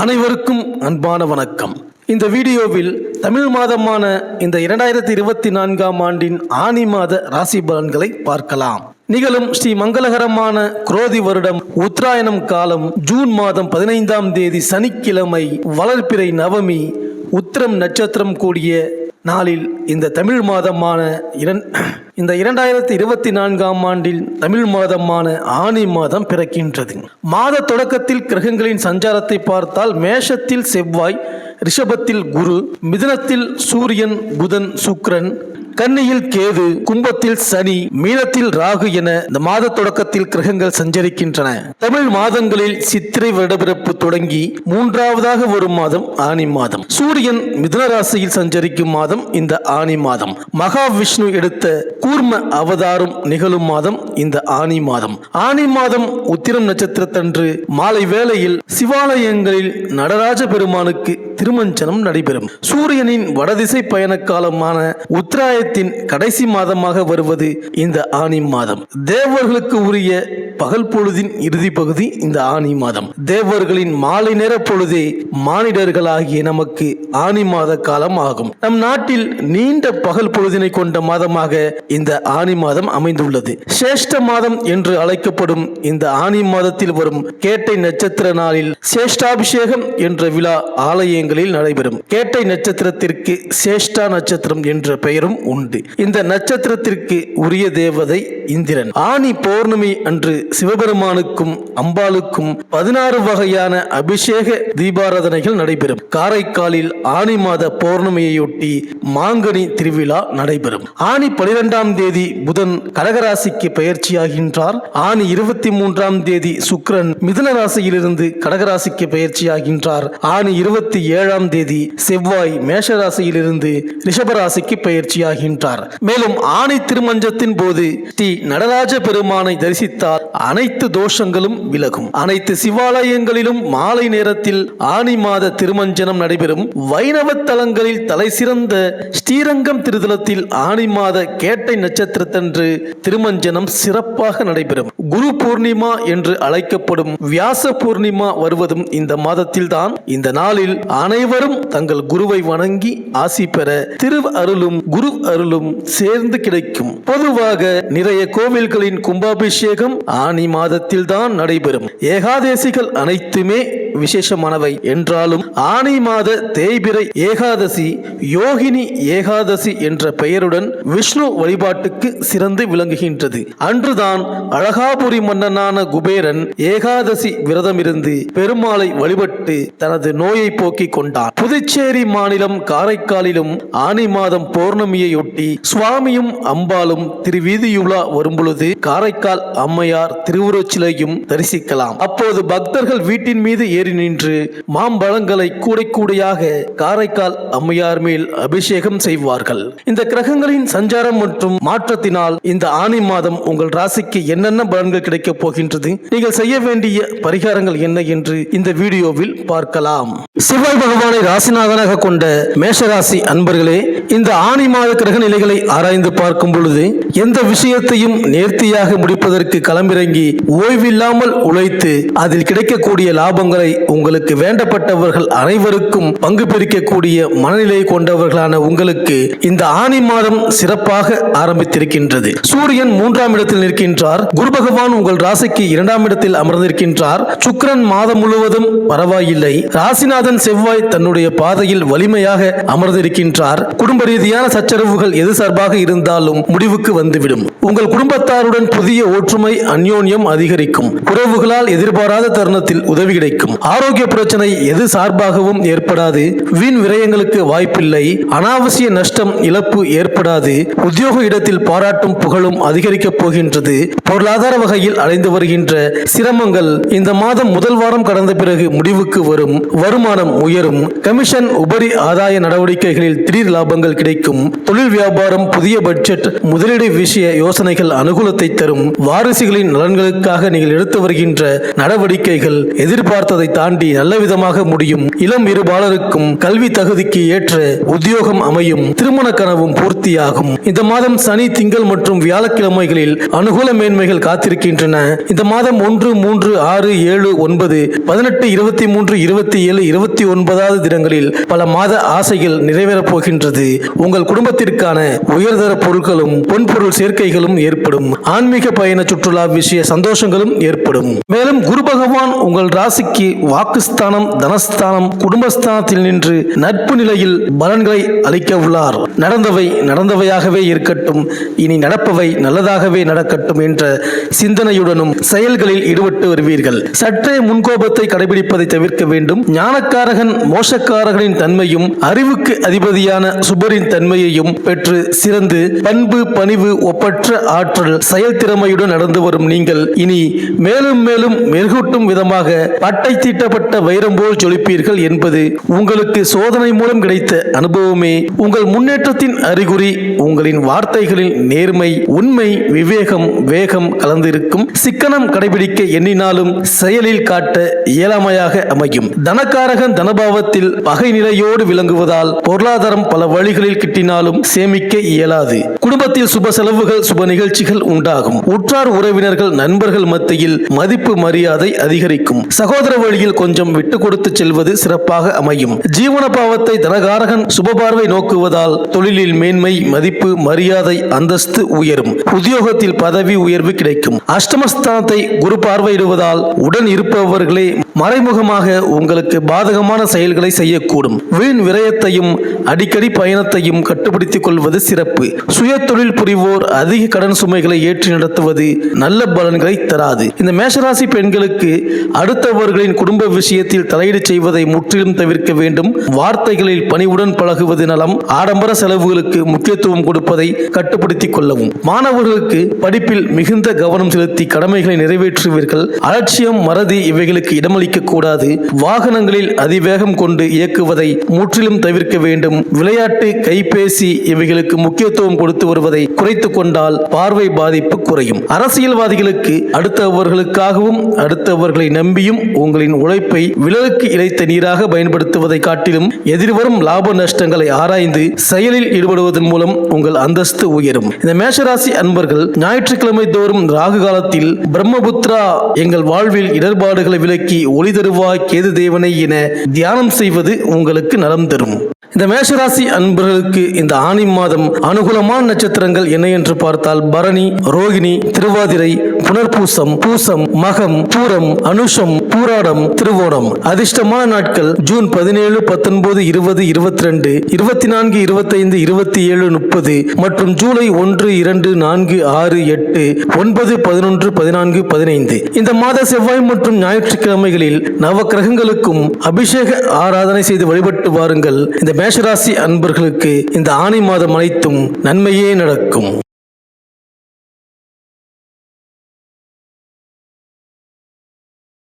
அனைவருக்கும் அன்பான வணக்கம். இந்த வீடியோவில் தமிழ் மாதமான இந்த 2024ஆம் ஆண்டின் ஆனி மாத ராசி பலன்களை பார்க்கலாம். நிகழும் ஸ்ரீ மங்களகரமான குரோதி வருடம் உத்தராயணம் காலம் ஜூன் மாதம் 15ஆம் தேதி சனிக்கிழமை வளர்பிறை நவமி உத்திரம் நட்சத்திரம் கூடிய நாளில் இந்த தமிழ் மாதமான இந்த 2024ஆம் ஆண்டில் தமிழ் மாதமான ஆனி மாதம் பிறக்கின்றது. மாத தொடக்கத்தில் கிரகங்களின் சஞ்சாரத்தை பார்த்தால் மேஷத்தில் செவ்வாய், ரிஷபத்தில் குரு, மிதுனத்தில் சூரியன், புதன், சுக்கிரன், கன்னியில் கேது, கும்பத்தில் சனி, மீனத்தில் ராகு என இந்த மாத தொடக்கத்தில் கிரகங்கள் சஞ்சரிக்கின்றன. தமிழ் மாதங்களில் சித்திரை வருடப்பிறப்பு தொடங்கி மூன்றாவதாக வரும் மாதம் ஆனி மாதம். சூரியன் மிதுன ராசியில் சஞ்சரிக்கும் மாதம் இந்த ஆனி மாதம். மகாவிஷ்ணு எடுத்த கூர்ம அவதாரம் நிகழும் மாதம் இந்த ஆனி மாதம். ஆனி மாதம் உத்திரம் நட்சத்திரத்தன்று மாலை வேளையில் சிவாலயங்களில் நடராஜ பெருமானுக்கு திருமஞ்சனம் நடைபெறும். சூரியனின் வடதிசை பயண காலமான உத்தராயத்தின் கடைசி மாதமாக வருவது இந்த ஆனி மாதம். தேவர்களுக்கு உரிய பகல் பொழுதின் இறுதி பகுதி இந்த ஆனி மாதம். தேவர்களின் மாலை நேர பொழுதே மானிடர்களாகிய நமக்கு ஆனி மாத காலம் ஆகும். நம் நாட்டில் நீண்ட பகல் பொழுதினை கொண்ட மாதமாக இந்த ஆனி மாதம் அமைந்துள்ளது. சேஷ்ட மாதம் என்று அழைக்கப்படும் இந்த ஆனி மாதத்தில் வரும் கேட்டை நட்சத்திர நாளில் சேஷ்டாபிஷேகம் என்ற விழா ஆலயங்களில் நடைபெறும். கேட்டை நட்சத்திரத்திற்கு சேஷ்டா நட்சத்திரம் என்ற பெயரும் உண்டு. இந்த நட்சத்திரத்திற்கு உரிய தேவதை இந்திரன். ஆனி பௌர்ணமி அன்று சிவபெருமானுக்கும் அம்பாளுக்கும் 16 வகையான அபிஷேக தீபாராதனைகள் நடைபெறும். காரைக்காலில் ஆனி மாத பௌர்ணமியையொட்டி மாங்கனி திருவிழா நடைபெறும். ஆனி 12ஆம் தேதி புதன் கடகராசிக்கு பயிற்சியாகின்றார். ஆனி 23ஆம் தேதி சுக்கிரன் மிதுன ராசியிலிருந்து கடகராசிக்கு பயிற்சியாகின்றார். ஆனி 27ஆம் தேதி செவ்வாய் மேஷராசியிலிருந்து ரிஷபராசிக்கு பயிற்சியாகின்றார். மேலும் ஆனி திருமஞ்சத்தின் போது ஸ்ரீ நடராஜ பெருமானை தரிசித்தால் அனைத்து தோஷங்களும் விலகும். அனைத்து சிவாலயங்களிலும் மாலை நேரத்தில் ஆனி மாத திருமஞ்சனம் நடைபெறும். வைணவ தலங்களில் தலை சிறந்த ஸ்ரீரங்கம் திருத்தலத்தில் ஆனி மாத கேட்டை நட்சத்திரத்தன்று திருமஞ்சனம் சிறப்பாக நடைபெறும். குரு பூர்ணிமா என்று அழைக்கப்படும் வியாச பூர்ணிமா வருவதும் இந்த மாதத்தில் தான். இந்த நாளில் அனைவரும் தங்கள் குருவை வணங்கி ஆசி பெற திரு அருளும் குரு அருளும் சேர்ந்து கிடைக்கும். பொதுவாக நிறைய கோவில்களின் கும்பாபிஷேகம் ஆனி மாதத்தில் தான் நடைபெறும். ஏகாதசிகள் அனைத்துமே விசேஷமானவை என்றாலும் ஆனி மாத தேய்பிறை ஏகாதசி யோகினி ஏகாதசி என்ற பெயருடன் விஷ்ணு வழிபாட்டுக்கு சிறந்து விளங்குகின்றது. அன்றுதான் அழகாபுரி மன்னனான குபேரன் ஏகாதசி விரதமிருந்து பெருமாளை வழிபட்டு தனது நோயை போக்கிக் கொண்டார். புதுச்சேரி மாநிலம் காரைக்காலிலும் ஆனி மாதம் பௌர்ணமியையொட்டி சுவாமியும் அம்பாலும் திருவீதியுலா வரும்பொழுது காரைக்கால் அம்மையார் திருவுருச்சிலையும் தரிசிக்கலாம். அப்போது பக்தர்கள் வீட்டின் மீது ஏறி நின்று மாம்பழங்களை கூடை கூடையாக காரைக்கால் அம்மையார் மேல் அபிஷேகம் செய்வார்கள். இந்த கிரகங்களின் சஞ்சாரம் மற்றும் மாற்றத்தினால் இந்த ஆனி மாதம் உங்கள் ராசிக்கு என்னென்ன பலன்கள் கிடைக்கப் போகின்றது, நீங்கள் செய்ய வேண்டிய பரிகாரங்கள் என்ன என்று இந்த வீடியோவில் பார்க்கலாம். செவ்வாய் பகவானை ராசிநாதனாக கொண்ட மேஷராசி அன்பர்களே, இந்த ஆனி மாத கிரக நிலைகளை ஆராய்ந்து பார்க்கும் பொழுது எந்த விஷயத்தையும் நேர்த்தியாக முடிப்பதற்கு களமிறங்கி ஓய்வில்லாமல் உழைத்து அதில் கிடைக்கக்கூடிய லாபங்களை உங்களுக்கு வேண்டப்பட்டவர்கள் அனைவருக்கும் பங்கு பிரிக்கக்கூடிய மனநிலை கொண்டவர்களான உங்களுக்கு இந்த ஆனி மாதம் சிறப்பாக ஆரம்பித்திருக்கின்றது. சூரியன் 3ஆம் இடத்தில் நிற்கின்றார். குரு பகவான் உங்கள் ராசிக்கு 2ஆம் இடத்தில் அமர்ந்திருக்கின்றார். சுக்கிரன் மாதம் முழுவதும் பரவாயில்லை. ராசிநாதன் செவ்வாய் தன்னுடைய பாதையில் வலிமையாக அமர்ந்திருக்கின்றார். குடும்ப ரீதியான சச்சரவுகள் எது சார்பாக இருந்தாலும் முடிவுக்கு வந்துவிடும். உங்கள் குடும்பத்தாருடன் புதிய ஒற்றுமை அந்யோன்யம் அதிகரிக்கும். உறவுகளால் எதிர்பாராத தருணத்தில் உதவி கிடைக்கும். ஆரோக்கிய பிரச்சனை எது சார்பாகவும் ஏற்படாது. வீண் விரயங்களுக்கு வாய்ப்பில்லை. அனாவசிய நஷ்டம் இழப்பு ஏற்படாது. உத்தியோக இடத்தில் பாராட்டும் புகழும் அதிகரிக்கப் போகின்றது. பொருளாதார வகையில் அடைந்து வருகின்ற சிரமங்கள் இந்த மாதம் முதல் வாரம் கடந்த பிறகு முடிவுக்கு வரும். வருமானம் உயரும். கமிஷன் உபரி ஆதாய நடவடிக்கைகளில் திடீர் லாபங்கள் கிடைக்கும். தொழில் வியாபாரம், புதிய பட்ஜெட், முதலீடு விஷய யோசனைகள் அனுகூலத்தை தரும். வாரிசுகளின் நலன்களுக்காக நீங்கள் எடுத்து வருகின்ற நடவடிக்கைகள் எதிர்பார்த்ததை தாண்டி நல்ல விதமாக முடியும். இளம் இருபாலருக்கும் கல்வி தகுதிக்கு ஏற்ற உத்தியோகம் அமையும். திருமண கனவும் பூர்த்தியாகும். இந்த மாதம் சனி, திங்கள் மற்றும் வியாழக்கிழமைகளில் அனுகூல மேன்மைகள் காத்திருக்கின்றன. இந்த மாதம் 1, 3, 6, 7, 9, 18, 23, 27, 29வது தினங்களில் பல மாத ஆசைகள் நிறைவேறப் போகின்றது. உங்கள் குடும்பத்திற்கான உயர்தர பொருட்களும் பொன்பொருள் சேர்க்கைகளும் ஏற்படும். ஆன்மீக பயண சுற்றுலா விஷய சந்தோஷங்களும் ஏற்படும். மேலும் குரு பகவான் உங்கள் ராசிக்கு வாக்குஸ்தானம், தனஸ்தானம், குடும்பஸ்தானத்தில் நின்று நட்பு நிலையில் பலன்களை அளிக்க உள்ளார். நடந்தவை நடந்தவையாகவே இருக்கட்டும், இனி நடப்பவை நல்லதாகவே நடக்கட்டும் என்ற சிந்தனையுடனும் செயல்களில் ஈடுபட்டு வருவீர்கள். சற்றே முன்கோபத்தை கடைபிடிப்பதை தவிர்க்க வேண்டும். ஞானக்காரகன் மோசக்காரகனின் தன்மையும் அறிவுக்கு அதிபதியான சுபரின் தன்மையையும் பெற்று சிறந்து பண்பு, பணிவு, ஒப்பற்ற ஆற்றல், செயல்திறமையுடன் நடந்து வரும் நீங்கள் இனி மேலும் மேலும் மெருகூட்டும் விதமாக பட்டை தீட்டப்பட்ட வைரம் போல் ஜொலிப்பீர்கள் என்பது உங்களுக்கு சோதனை மூலம் கிடைத்த அனுபவமே. உங்கள் முன்னேற்றத்தின் அறிகுறி உங்களின் வார்த்தைகளில் நேர்மை, உண்மை, விவேகம், வேகம் கலந்திருக்கும். சிக்கனம் கடைபிடிக்க எண்ணினாலும் செயலில் காட்ட இயலாமையாக அமையும். தனக்காரகன் தனபாவத்தில் பகை நிலையோடு விளங்குவதால் பொருளாதாரம் பல வழிகளில் கிட்டினாலும் சேமிக்க இயலாது. குடும்பத்தில் சுப செலவுகள், சுப நிகழ்ச்சிகள் உண்டாகும். உற்றார் உறவினர்கள், நண்பர்கள் மத்தியில் மதிப்பு மரியாதை அதிகரிக்கும். சகோதர வழியில் கொஞ்சம் விட்டு கொடுத்து செல்வது சிறப்பாக அமையும். ஜீவன பாவத்தை தனகாரகன் சுபபார்வை நோக்குவதால் தொழிலில் மேன்மை, மதிப்பு, மரியாதை, அந்தஸ்து உயரும். உத்தியோகத்தில் பதவி உயர்வு கிடைக்கும். அஷ்டமஸ்தானத்தை குரு பார்வையிடுவதால் உடன் இருப்பவர்களே மறைமுகமாக உங்களுக்கு பாதகமான செயல்களை செய்யக்கூடும். வீண் விரயத்தையும் அடிக்கடி பயணத்தையும் கட்டுப்படுத்திக் கொள்வது சிறப்பு. சுய தொழில் புரிவோர் அதிக கடன் சுமைகளை ஏற்றி நடத்துவது நல்ல பலன்களை தராது. இந்த மேஷராசி பெண்களுக்கு அடுத்தவர்களின் குடும்ப விஷயத்தில் தலையீடு செய்வதை முற்றிலும் தவிர்க்க வேண்டும். வார்த்தைகளில் பணிவுடன் பழகுவது நலம். ஆடம்பர செலவுகளுக்கு முக்கியத்துவம் கொடுப்பதை கட்டுப்படுத்திக் கொள்ளவும். மாணவர்களுக்கு படிப்பில் மிகுந்த கவனம் செலுத்தி கடமைகளை நிறைவேற்றுவீர்கள். அலட்சியம், மறதி இவைகளுக்கு இடமளிக்க கூடாது. வாகனங்களில் அதிவேகம் கொண்டு இயக்குவதை முற்றிலும் தவிர்க்க வேண்டும். விளையாட்டு, கைபேசி இவைகளுக்கு முக்கியத்துவம் கொடுத்து வருவதை குறைத்துக் கொண்டால் பார்வை பாதிப்பு குறையும். அரசியல்வாதிகளுக்கு அடுத்தவர்களுக்காகவும் அடுத்தவர்களை நம்பியும் உங்களின் உழைப்பை விழலுக்கு இழைத்த நீராக பயன்படுத்துவதை காட்டிலும் எதிர்வரும் லாப நஷ்டங்களை ஆராய்ந்து செயலில் ஈடுபடுவதன் மூலம் உங்கள் அந்தஸ்து உயரும். இந்த மேஷராசி அன்பர்கள் ஞாயிற்றுக்கிழமை தோறும் ராகு காலத்தில் பிரம்மபுத்திரா எங்கள் வாழ்வில் இடர்பாடுகளை விலக்கி ஒளி தருவாய் கேது தேவனை என தியானம் செய்வது உங்களுக்கு நலம் தரும். இந்த மேஷராசி அன்பர்களுக்கு இந்த ஆனி மாதம் அனுகூலமான நட்சத்திரங்கள் என்ன என்று பார்த்தால் பரணி, ரோகிணி, திருவாதிரை, புனர்பூசம், பூசம், மகம், பூரம், அனுஷம், பூராடம், திருவோணம். அதிர்ஷ்டமான நாட்கள் ஜூன் 17, 19, 20, 22, 24, 25, 27, 30 மற்றும் ஜூலை 1, 2, 4, 6, 8, 9, 11, 14, 15. இந்த மாத செவ்வாய் மற்றும் ஞாயிற்றுக்கிழமைகளில் நவ கிரகங்களுக்கும் அபிஷேக ஆராதனை செய்து வழிபட்டு வாருங்கள். இந்த மேஷராசி அன்பர்களுக்கு இந்த ஆனி மாதம் அனைத்தும் நன்மையே நடக்கும்.